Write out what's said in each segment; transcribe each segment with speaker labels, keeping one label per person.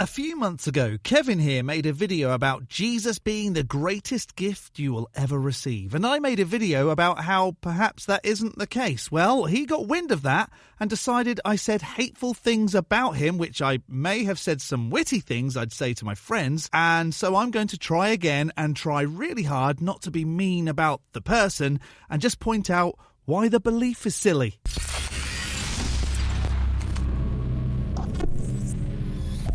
Speaker 1: A few months ago, Kevin here made a video about Jesus being the greatest gift you will ever receive. And I made a video about how perhaps that isn't the case. Well, he got wind of that and decided I said hateful things about him, which I may have said some witty things I'd say to my friends. And so I'm going to try again and try really hard not to be mean about the person and just point out why the belief is silly.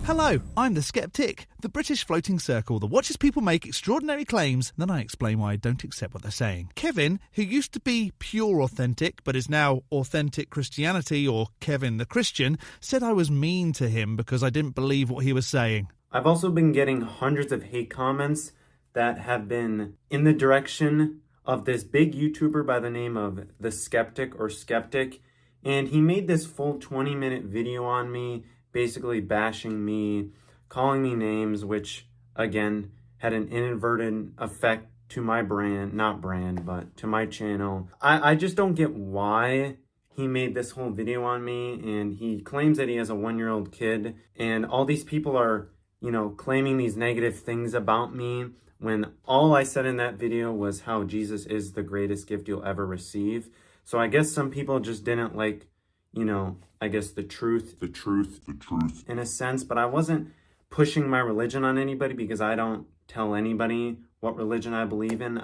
Speaker 1: Hello, I'm the Skeptic, the British floating circle that watches people make extraordinary claims, then I explain why I don't accept what they're saying. Kevin, who used to be pure authentic, but is now authentic Christianity, or Kevin the Christian, said I was mean to him because I didn't believe what he was saying.
Speaker 2: I've also been getting hundreds of hate comments that have been in the direction of this big YouTuber by the name of the Skeptic or Skeptic, and he made this full 20-minute video on me, basically bashing me, calling me names, which, again, had an inadvertent effect to my but to my channel. I just don't get why he made this whole video on me, and he claims that he has a 1-year-old kid, and all these people are, claiming these negative things about me, when all I said in that video was how Jesus is the greatest gift you'll ever receive. So I guess some people just didn't like, I guess the truth in a sense, but I wasn't pushing my religion on anybody because I don't tell anybody what religion I believe in.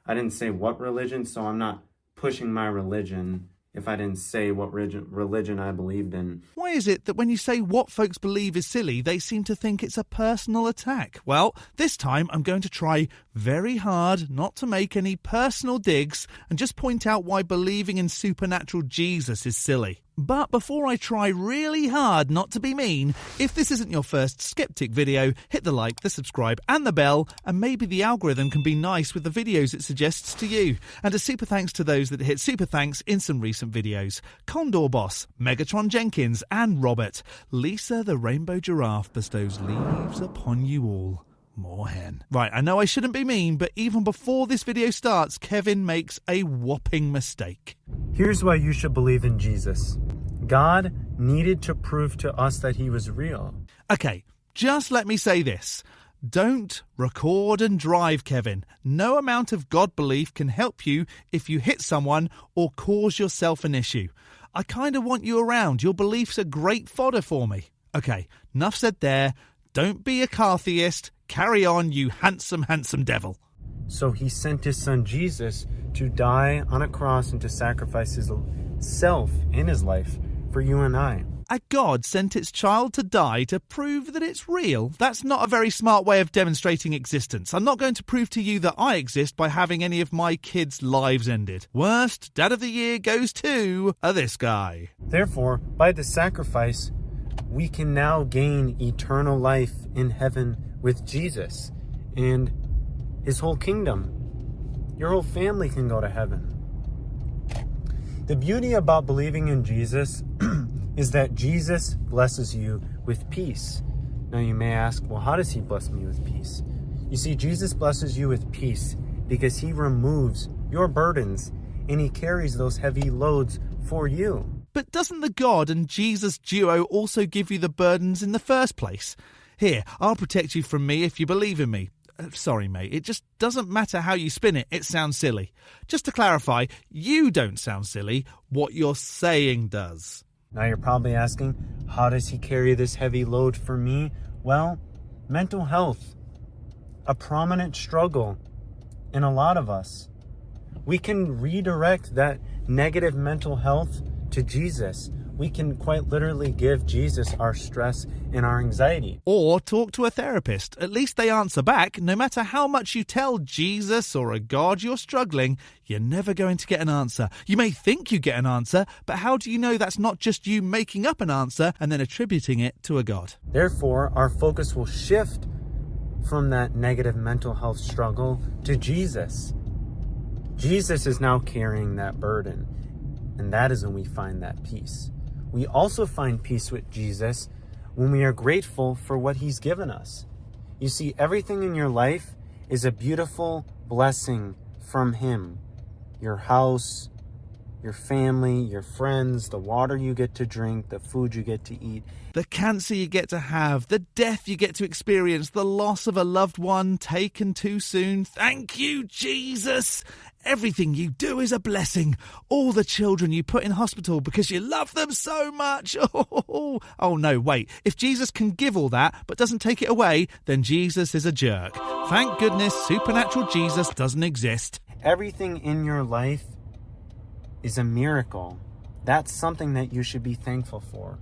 Speaker 2: I didn't say what religion, so I'm not pushing my religion if I didn't say what religion I believed in.
Speaker 1: Why is it that when you say what folks believe is silly, they seem to think it's a personal attack? Well, this time I'm going to try very hard not to make any personal digs and just point out why believing in supernatural Jesus is silly. But before I try really hard not to be mean, if this isn't your first Skeptic video, hit the like, the subscribe and the bell, and maybe the algorithm can be nice with the videos it suggests to you. And a super thanks to those that hit super thanks in some recent videos. Condor Boss, Megatron Jenkins and Robert. Lisa the Rainbow Giraffe bestows leaves upon you all. More hen. Right, I know I shouldn't be mean, but even before this video starts, Kevin makes a whopping mistake.
Speaker 2: Here's why you should believe in Jesus. God needed to prove to us that he was real.
Speaker 1: Okay, just let me say this. Don't record and drive, Kevin. No amount of God belief can help you if you hit someone or cause yourself an issue. I kind of want you around. Your beliefs are great fodder for me. Okay, enough said there. Don't be a cartheist. Carry on, you handsome, handsome devil.
Speaker 2: So he sent his son Jesus to die on a cross and to sacrifice his self in his life for you and I.
Speaker 1: A God sent its child to die to prove that it's real? That's not a very smart way of demonstrating existence. I'm not going to prove to you that I exist by having any of my kids' lives ended. Worst dad of the year goes to this guy.
Speaker 2: Therefore, by the sacrifice, we can now gain eternal life in heaven with Jesus and his whole kingdom. Your whole family can go to heaven. The beauty about believing in Jesus is that Jesus blesses you with peace. Now you may ask, well, how does he bless me with peace? You see, Jesus blesses you with peace because he removes your burdens and he carries those heavy loads for you.
Speaker 1: But doesn't the God and Jesus duo also give you the burdens in the first place? Here, I'll protect you from me if you believe in me. Sorry, mate, it just doesn't matter how you spin it, it sounds silly. Just to clarify, you don't sound silly, what you're saying does.
Speaker 2: Now you're probably asking, how does he carry this heavy load for me? Well, mental health, a prominent struggle in a lot of us. We can redirect that negative mental health to Jesus. We can quite literally give Jesus our stress and our anxiety.
Speaker 1: Or talk to a therapist. At least they answer back. No matter how much you tell Jesus or a God you're struggling, you're never going to get an answer. You may think you get an answer, but how do you know that's not just you making up an answer and then attributing it to a God?
Speaker 2: Therefore, our focus will shift from that negative mental health struggle to Jesus. Jesus is now carrying that burden, and that is when we find that peace. We also find peace with Jesus when we are grateful for what he's given us. You see, everything in your life is a beautiful blessing from him. Your house, your family, your friends, the water you get to drink, the food you get to eat.
Speaker 1: The cancer you get to have, the death you get to experience, the loss of a loved one taken too soon. Thank you, Jesus! Everything you do is a blessing. All the children you put in hospital because you love them so much. Oh no, wait. If Jesus can give all that but doesn't take it away, then Jesus is a jerk. Thank goodness supernatural Jesus doesn't exist.
Speaker 2: Everything in your life is a miracle. That's something that you should be thankful for.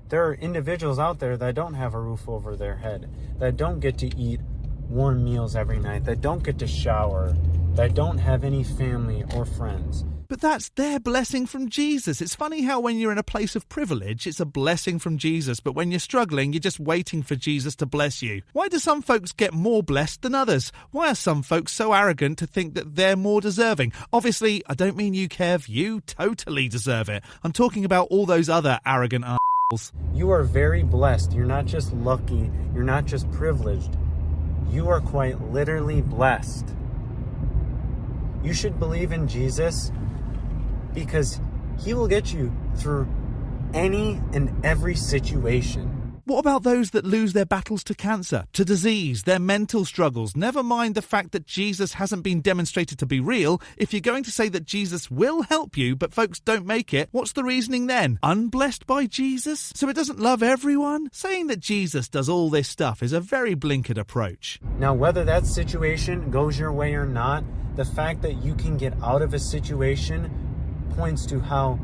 Speaker 2: There are individuals out there that don't have a roof over their head, that don't get to eat warm meals every night, that don't get to shower, that don't have any family or friends.
Speaker 1: But that's their blessing from Jesus. It's funny how when you're in a place of privilege, it's a blessing from Jesus, but when you're struggling, you're just waiting for Jesus to bless you. Why do some folks get more blessed than others? Why are some folks so arrogant to think that they're more deserving? Obviously, I don't mean you, Kev. You totally deserve it. I'm talking about all those other arrogant assholes.
Speaker 2: You are very blessed. You're not just lucky. You're not just privileged. You are quite literally blessed. You should believe in Jesus because he will get you through any and every situation.
Speaker 1: What about those that lose their battles to cancer, to disease, their mental struggles? Never mind the fact that Jesus hasn't been demonstrated to be real. If you're going to say that Jesus will help you, but folks don't make it, what's the reasoning then? Unblessed by Jesus? So it doesn't love everyone? Saying that Jesus does all this stuff is a very blinkered approach.
Speaker 2: Now, whether that situation goes your way or not, the fact that you can get out of a situation points to how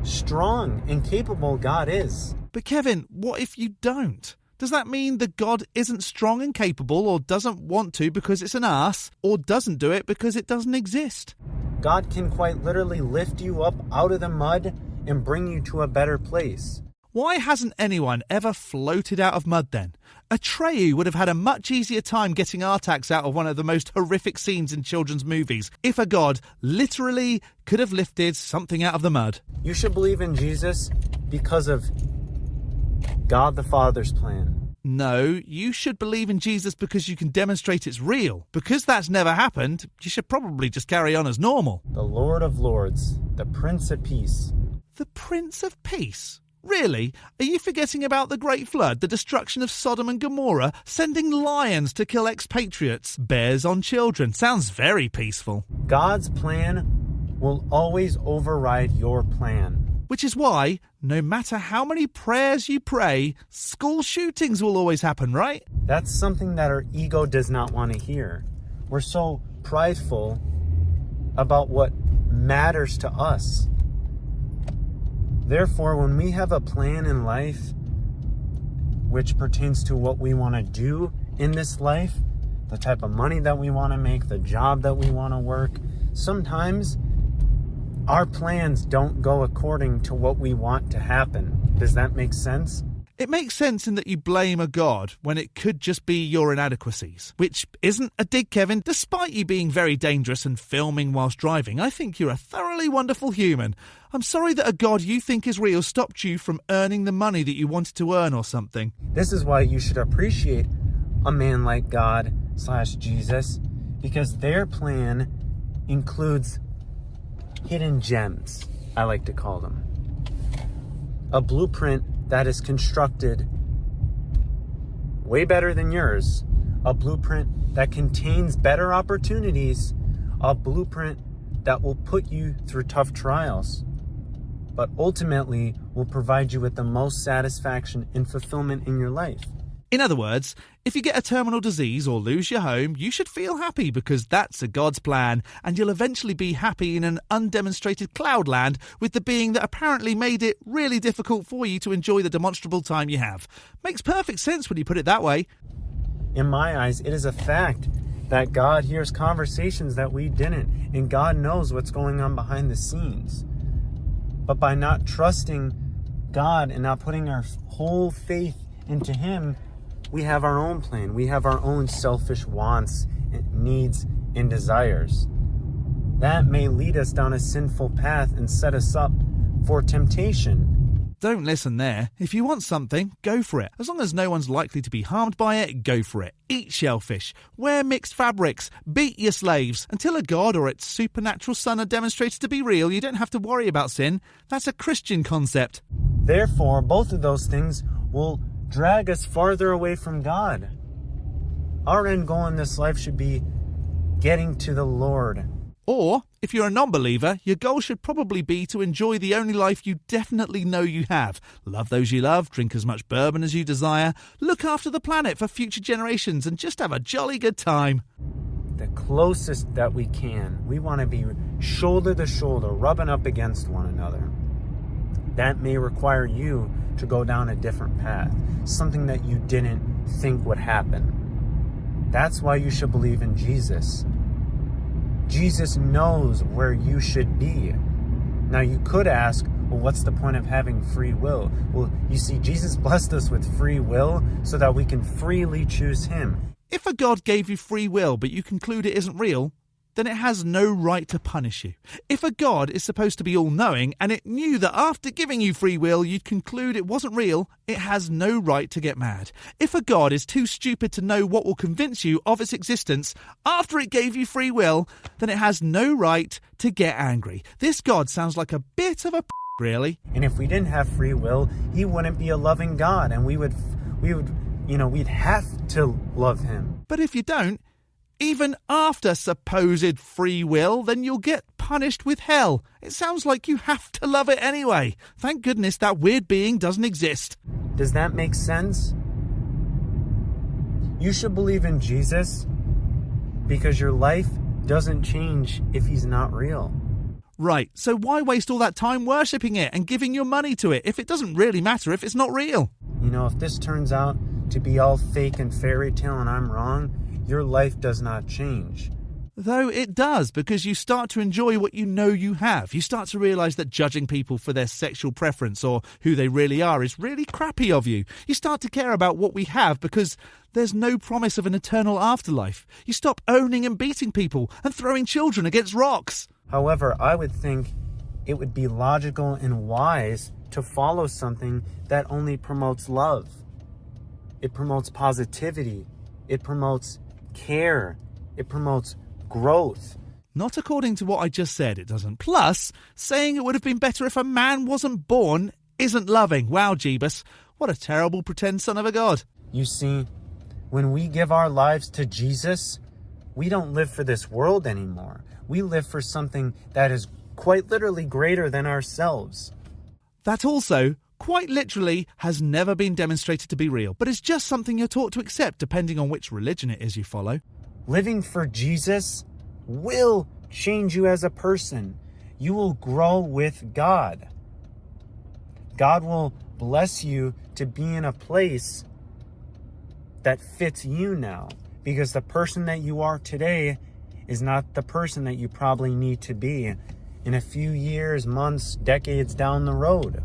Speaker 2: strong and capable God is.
Speaker 1: But Kevin, what if you don't? Does that mean that God isn't strong and capable, or doesn't want to because it's an arse, or doesn't do it because it doesn't exist?
Speaker 2: God can quite literally lift you up out of the mud and bring you to a better place.
Speaker 1: Why hasn't anyone ever floated out of mud then? Atreyu would have had a much easier time getting Artax out of one of the most horrific scenes in children's movies if a god literally could have lifted something out of the mud.
Speaker 2: You should believe in Jesus because of God the Father's plan.
Speaker 1: No, you should believe in Jesus because you can demonstrate it's real. Because that's never happened, you should probably just carry on as normal.
Speaker 2: The Lord of Lords, the Prince of Peace.
Speaker 1: The Prince of Peace? Really? Are you forgetting about the Great Flood, the destruction of Sodom and Gomorrah, sending lions to kill expatriates, bears on children? Sounds very peaceful.
Speaker 2: God's plan will always override your plan.
Speaker 1: Which is why, no matter how many prayers you pray, school shootings will always happen, right?
Speaker 2: That's something that our ego does not want to hear. We're so prideful about what matters to us. Therefore, when we have a plan in life which pertains to what we want to do in this life, the type of money that we want to make, the job that we want to work, sometimes our plans don't go according to what we want to happen. Does that make sense?
Speaker 1: It makes sense in that you blame a god when it could just be your inadequacies, which isn't a dig, Kevin. Despite you being very dangerous and filming whilst driving, I think you're a thoroughly wonderful human. I'm sorry that a god you think is real stopped you from earning the money that you wanted to earn or something.
Speaker 2: This is why you should appreciate a man like God/Jesus, because their plan includes hidden gems, I like to call them. A blueprint that is constructed way better than yours. A blueprint that contains better opportunities. A blueprint that will put you through tough trials, but ultimately will provide you with the most satisfaction and fulfillment in your life.
Speaker 1: In other words, if you get a terminal disease or lose your home, you should feel happy because that's a God's plan, and you'll eventually be happy in an undemonstrated cloudland with the being that apparently made it really difficult for you to enjoy the demonstrable time you have. Makes perfect sense when you put it that way.
Speaker 2: In my eyes, it is a fact that God hears conversations that we didn't, and God knows what's going on behind the scenes. But by not trusting God and not putting our whole faith into Him, we have our own plan. We have our own selfish wants, needs, and desires. That may lead us down a sinful path and set us up for temptation.
Speaker 1: don't listen there. If you want something, go for it. As long as no one's likely to be harmed by it, go for it. Eat shellfish, wear mixed fabrics, beat your slaves. Until a god or its supernatural son are demonstrated to be real, you don't have to worry about sin. That's a Christian concept.
Speaker 2: Therefore, both of those things will drag us farther away from God. Our end goal in this life should be getting to the Lord.
Speaker 1: Or, if you're a non-believer, your goal should probably be to enjoy the only life you definitely know you have. Love those you love, drink as much bourbon as you desire, look after the planet for future generations, and just have a jolly good time.
Speaker 2: The closest that we can. We want to be shoulder to shoulder, rubbing up against one another. That may require you to go down a different path, something that you didn't think would happen. That's why you should believe in Jesus. Jesus knows where you should be. Now you could ask, well, what's the point of having free will? Well, you see, Jesus blessed us with free will so that we can freely choose him.
Speaker 1: If a god gave you free will but you conclude it isn't real, then it has no right to punish you. If a god is supposed to be all-knowing and it knew that after giving you free will you'd conclude it wasn't real, it has no right to get mad. If a god is too stupid to know what will convince you of its existence after it gave you free will, then it has no right to get angry. This god sounds like a bit of a really.
Speaker 2: And if we didn't have free will, he wouldn't be a loving God, and we'd have to love him.
Speaker 1: But if you don't, even after supposed free will, then you'll get punished with hell. It sounds like you have to love it anyway. Thank goodness that weird being doesn't exist.
Speaker 2: Does that make sense? You should believe in Jesus because your life doesn't change if he's not real.
Speaker 1: Right, so why waste all that time worshipping it and giving your money to it if it doesn't really matter if it's not real?
Speaker 2: You know, if this turns out to be all fake and fairy tale and I'm wrong, your life does not change.
Speaker 1: Though it does, because you start to enjoy what you know you have. You start to realise that judging people for their sexual preference or who they really are is really crappy of you. You start to care about what we have because there's no promise of an eternal afterlife. You stop owning and beating people and throwing children against rocks.
Speaker 2: However, I would think it would be logical and wise to follow something that only promotes love. It promotes positivity. It promotes care. It promotes growth.
Speaker 1: Not according to what I just said, it doesn't. Plus, saying it would have been better if a man wasn't born isn't loving. Wow, Jebus, what a terrible pretend son of a god.
Speaker 2: You see, when we give our lives to Jesus, we don't live for this world anymore. We live for something that is quite literally greater than ourselves.
Speaker 1: That also, quite literally, has never been demonstrated to be real, but it's just something you're taught to accept depending on which religion it is you follow.
Speaker 2: Living for Jesus will change you as a person. You will grow with God. God will bless you to be in a place that fits you now, because the person that you are today is not the person that you probably need to be in a few years, months, decades down the road.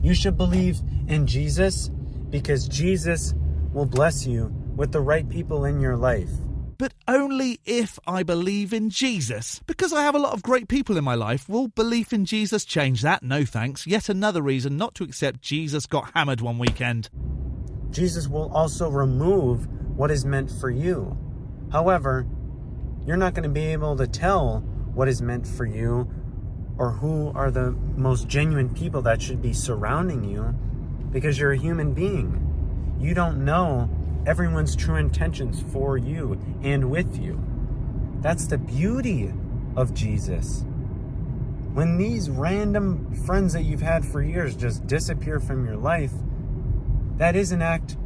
Speaker 2: You should believe in Jesus because Jesus will bless you with the right people in your life.
Speaker 1: But only if I believe in Jesus. Because I have a lot of great people in my life, will belief in Jesus change that? No thanks. Yet another reason not to accept Jesus got hammered one weekend.
Speaker 2: Jesus will also remove what is meant for you. However, you're not going to be able to tell what is meant for you or who are the most genuine people that should be surrounding you because you're a human being. You don't know everyone's true intentions for you and with you. That's the beauty of Jesus. When these random friends that you've had for years just disappear from your life, that is an act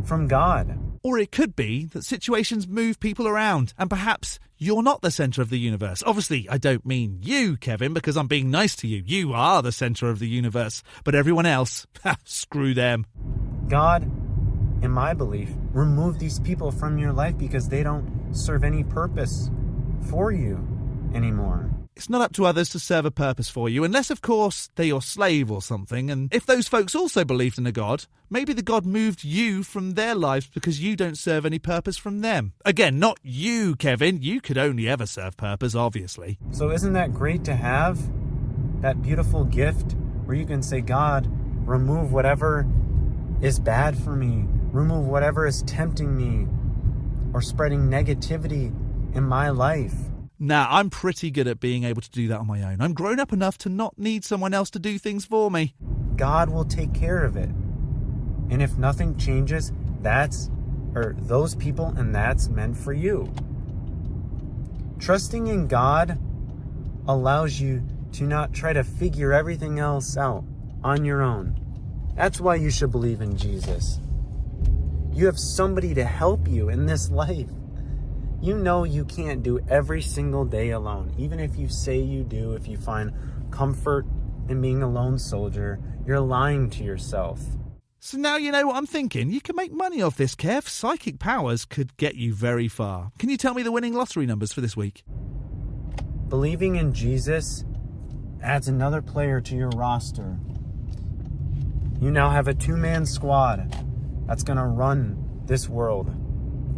Speaker 2: from God.
Speaker 1: Or it could be that situations move people around and perhaps you're not the centre of the universe. Obviously, I don't mean you, Kevin, because I'm being nice to you. You are the centre of the universe. But everyone else, screw them.
Speaker 2: God, in my belief, removed these people from your life because they don't serve any purpose for you anymore.
Speaker 1: It's not up to others to serve a purpose for you, unless, of course, they're your slave or something. And if those folks also believed in a God, maybe the God moved you from their lives because you don't serve any purpose from them. Again, not you, Kevin. You could only ever serve purpose, obviously.
Speaker 2: So isn't that great to have? That beautiful gift where where you can say, God, remove whatever is bad for me. Remove whatever is tempting me or spreading negativity in my life.
Speaker 1: Nah, I'm pretty good at being able to do that on my own. I'm grown up enough to not need someone else to do things for me.
Speaker 2: God will take care of it. And if nothing changes, those people, and that's meant for you. Trusting in God allows you to not try to figure everything else out on your own. That's why you should believe in Jesus. You have somebody to help you in this life. You know you can't do every single day alone. Even if you say you do, if you find comfort in being a lone soldier, you're lying to yourself.
Speaker 1: So now you know what I'm thinking. You can make money off this, Kev. Psychic powers could get you very far. Can you tell me the winning lottery numbers for this week?
Speaker 2: Believing in Jesus adds another player to your roster. You now have a 2-man squad that's going to run this world.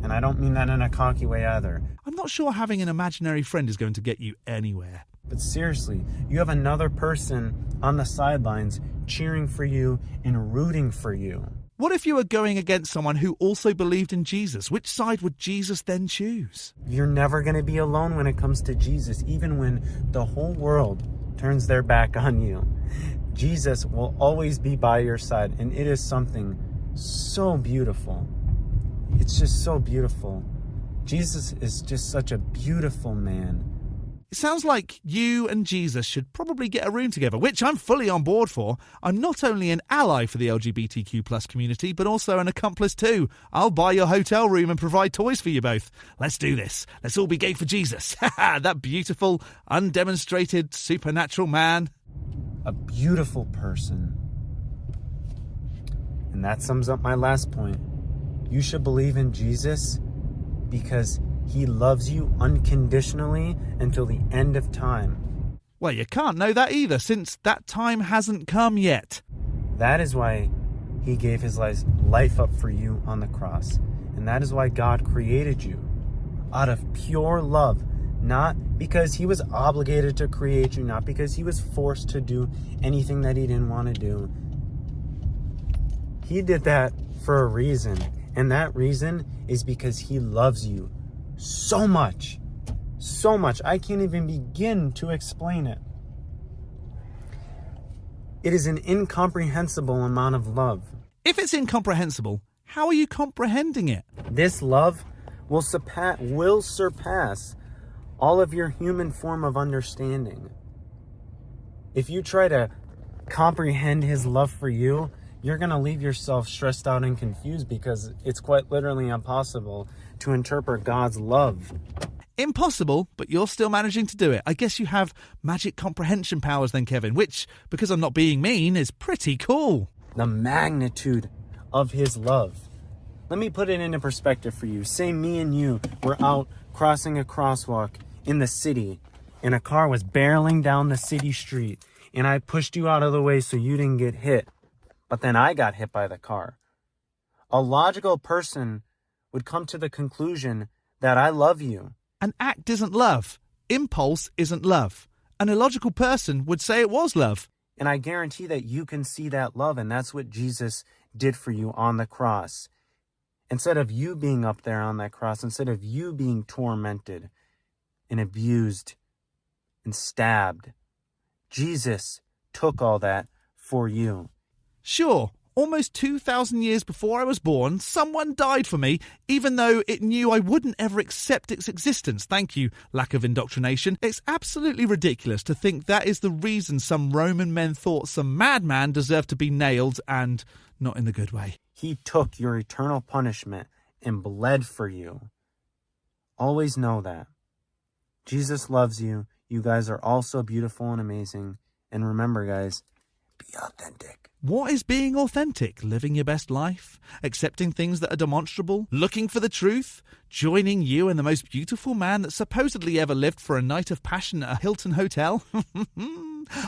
Speaker 2: And I don't mean that in a cocky way either.
Speaker 1: I'm not sure having an imaginary friend is going to get you anywhere.
Speaker 2: But seriously, you have another person on the sidelines cheering for you and rooting for you.
Speaker 1: What if you were going against someone who also believed in Jesus? Which side would Jesus then choose?
Speaker 2: You're never going to be alone when it comes to Jesus, even when the whole world turns their back on you. Jesus will always be by your side, and it is something so beautiful. It's just so beautiful. Jesus is just such a beautiful man.
Speaker 1: It sounds like you and Jesus should probably get a room together, which I'm fully on board for. I'm not only an ally for the LGBTQ plus community, but also an accomplice too. I'll buy your hotel room and provide toys for you both. Let's do this. Let's all be gay for Jesus. That beautiful, undemonstrated, supernatural man.
Speaker 2: A beautiful person. And that sums up my last point. You should believe in Jesus because he loves you unconditionally until the end of time.
Speaker 1: Well, you can't know that either, since that time hasn't come yet.
Speaker 2: That is why he gave his life up for you on the cross. And that is why God created you out of pure love. Not because he was obligated to create you, not because he was forced to do anything that he didn't want to do. He did that for a reason. And that reason is because he loves you so much. So much. I can't even begin to explain it. It is an incomprehensible amount of love.
Speaker 1: If it's incomprehensible, how are you comprehending it?
Speaker 2: This love will surpass all of your human form of understanding. If you try to comprehend his love for you, you're going to leave yourself stressed out and confused because it's quite literally impossible to interpret God's love.
Speaker 1: Impossible, but you're still managing to do it. I guess you have magic comprehension powers then, Kevin, which, because I'm not being mean, is pretty cool.
Speaker 2: The magnitude of his love. Let me put it into perspective for you. Say me and you were out crossing a crosswalk in the city, and a car was barreling down the city street, and I pushed you out of the way so you didn't get hit. But then I got hit by the car. A logical person would come to the conclusion that I love you.
Speaker 1: An act isn't love. Impulse isn't love. An illogical person would say it was love.
Speaker 2: And I guarantee that you can see that love, and that's what Jesus did for you on the cross. Instead of you being up there on that cross, instead of you being tormented and abused and stabbed, Jesus took all that for you.
Speaker 1: Sure, almost 2,000 years before I was born, someone died for me, even though it knew I wouldn't ever accept its existence. Thank you, lack of indoctrination. It's absolutely ridiculous to think that is the reason some Roman men thought some madman deserved to be nailed, and not in the good way.
Speaker 2: He took your eternal punishment and bled for you. Always know that. Jesus loves you. You guys are all so beautiful and amazing. And remember, guys, be authentic.
Speaker 1: What is being authentic? Living your best life? Accepting things that are demonstrable? Looking for the truth? Joining you and the most beautiful man that supposedly ever lived for a night of passion at a Hilton hotel?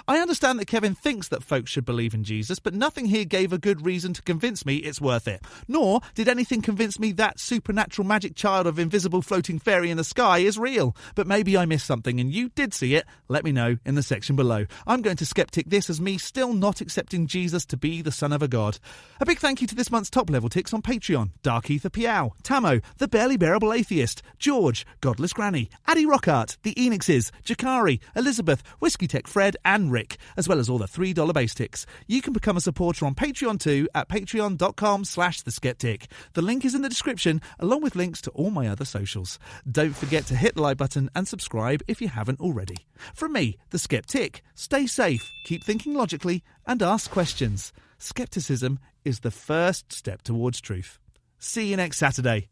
Speaker 1: I understand that Kevin thinks that folks should believe in Jesus, but nothing here gave a good reason to convince me it's worth it. Nor did anything convince me that supernatural magic child of invisible floating fairy in the sky is real. But maybe I missed something and you did see it. Let me know in the section below. I'm going to skeptic this as me still not accepting Jesus to be the Son of a God. A big thank you to this month's top level ticks on Patreon: Dark Ether Piao, Tamo, The Barely Bearable Atheist, George, Godless Granny, Addy Rockhart, The Enixes, Jakari, Elizabeth, Whiskey Tech Fred and Rick, as well as all the $3 base ticks. You can become a supporter on Patreon too at patreon.com/theskeptic. The link is in the description, along with links to all my other socials. Don't forget to hit the like button and subscribe if you haven't already. From me, the Skeptic, stay safe, keep thinking logically, and ask questions. Skepticism is the first step towards truth. See you next Saturday.